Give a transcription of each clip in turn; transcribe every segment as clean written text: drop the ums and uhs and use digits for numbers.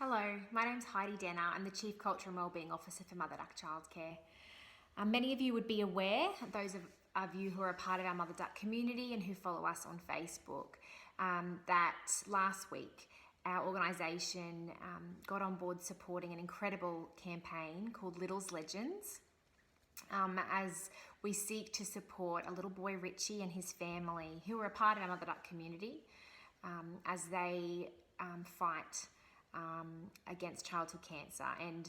Hello, my name's Heidi Denner. I'm the Chief Culture and Wellbeing Officer for Mother Duck Childcare. Many of you would be aware, those of you who are a part of our Mother Duck community and who follow us on Facebook, that last week our organisation got on board supporting an incredible campaign called Little's Legends, as we seek to support a little boy, Richie, and his family who are a part of our Mother Duck community as they fight against childhood cancer. And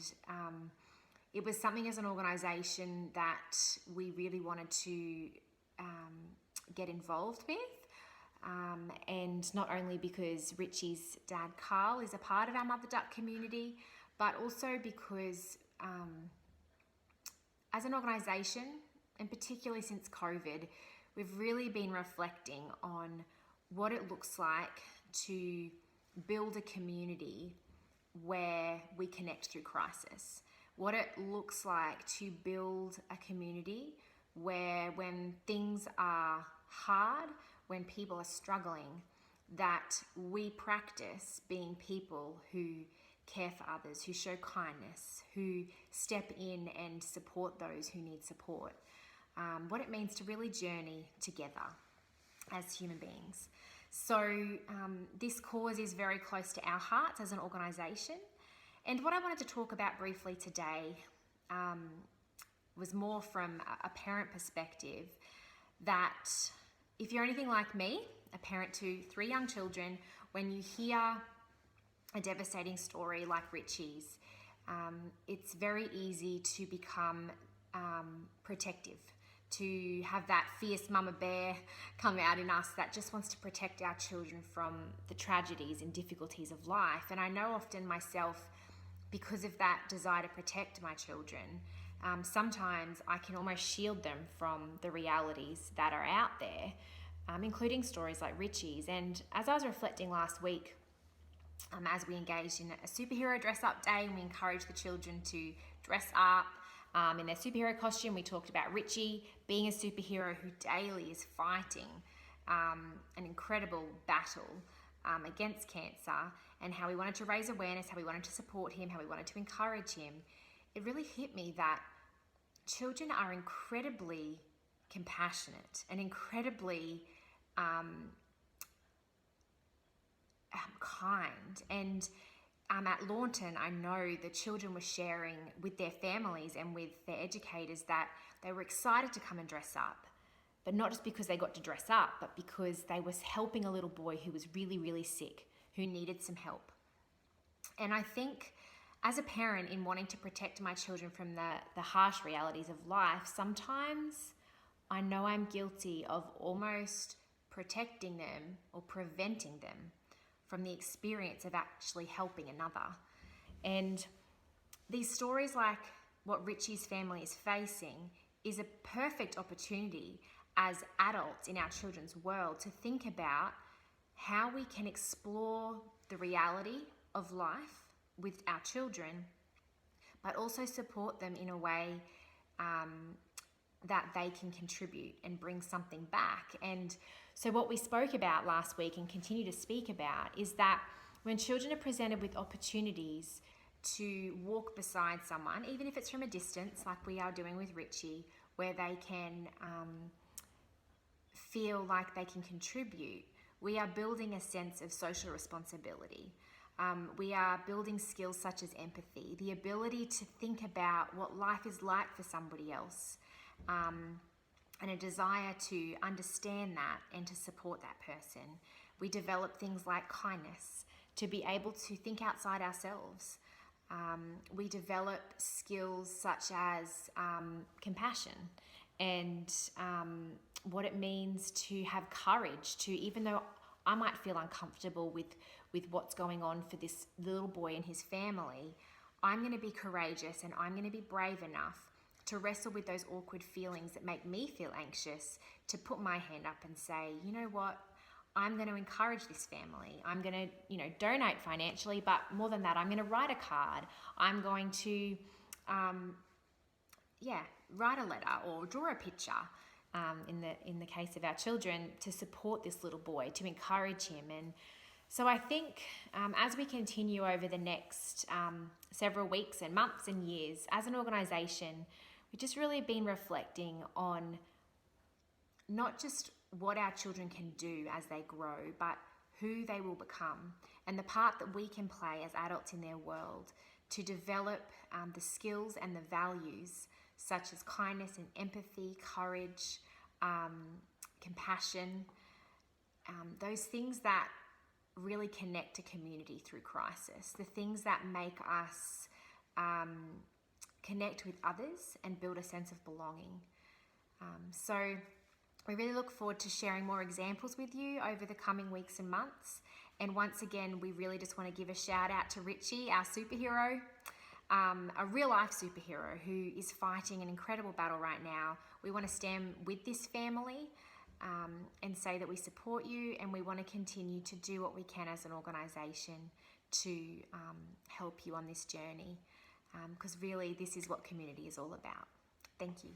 it was something as an organisation that we really wanted to get involved with. And not only because Richie's dad Carl is a part of our Mother Duck community, but also because as an organisation, and particularly since COVID, we've really been reflecting on what it looks like to build a community where we connect through crisis. What it looks like to build a community where when things are hard, when people are struggling, that we practice being people who care for others, who show kindness, who step in and support those who need support. What it means to really journey together as human beings. So this cause is very close to our hearts as an organisation. And what I wanted to talk about briefly today was more from a parent perspective, that if you're anything like me, a parent to 3 young children, when you hear a devastating story like Richie's, it's very easy to become protective, to have that fierce mama bear come out in us that just wants to protect our children from the tragedies and difficulties of life. And I know often myself, because of that desire to protect my children, sometimes I can almost shield them from the realities that are out there, including stories like Richie's. And as I was reflecting last week, as we engaged in a superhero dress-up day and we encouraged the children to dress up in their superhero costume, we talked about Richie being a superhero who daily is fighting an incredible battle against cancer, and how we wanted to raise awareness, how we wanted to support him, how we wanted to encourage him. It really hit me that children are incredibly compassionate and incredibly kind. And at Launton, I know the children were sharing with their families and with their educators that they were excited to come and dress up, but not just because they got to dress up, but because they was helping a little boy who was really, really sick, who needed some help. And I think as a parent, in wanting to protect my children from the harsh realities of life, sometimes I know I'm guilty of almost protecting them or preventing them from the experience of actually helping another. And these stories like what Richie's family is facing is a perfect opportunity as adults in our children's world to think about how we can explore the reality of life with our children, but also support them in a way that they can contribute and bring something back. And so what we spoke about last week and continue to speak about is that when children are presented with opportunities to walk beside someone, even if it's from a distance, like we are doing with Richie, where they can feel like they can contribute, we are building a sense of social responsibility. We are building skills such as empathy, the ability to think about what life is like for somebody else, and a desire to understand that and to support that person. We develop things like kindness, to be able to think outside ourselves. We develop skills such as compassion and what it means to have courage to, even though I might feel uncomfortable with what's going on for this little boy and his family, I'm going to be courageous and I'm going to be brave enough to wrestle with those awkward feelings that make me feel anxious, to put my hand up and say, you know what, I'm going to encourage this family. I'm going to, donate financially, but more than that, I'm going to write a card. I'm going to, write a letter or draw a picture. In the case of our children, to support this little boy, to encourage him. And So I think as we continue over the next several weeks and months and years, as an organisation, we've just really been reflecting on not just what our children can do as they grow, but who they will become and the part that we can play as adults in their world to develop the skills and the values such as kindness and empathy, courage, compassion, those things that really connect a community through crisis, the things that make us connect with others and build a sense of belonging. So we really look forward to sharing more examples with you over the coming weeks and months. And once again, we really just want to give a shout out to Richie, our superhero, a real life superhero who is fighting an incredible battle right now. We want to stand with this family and say that we support you, and we want to continue to do what we can as an organisation to help you on this journey, because really this is what community is all about. Thank you.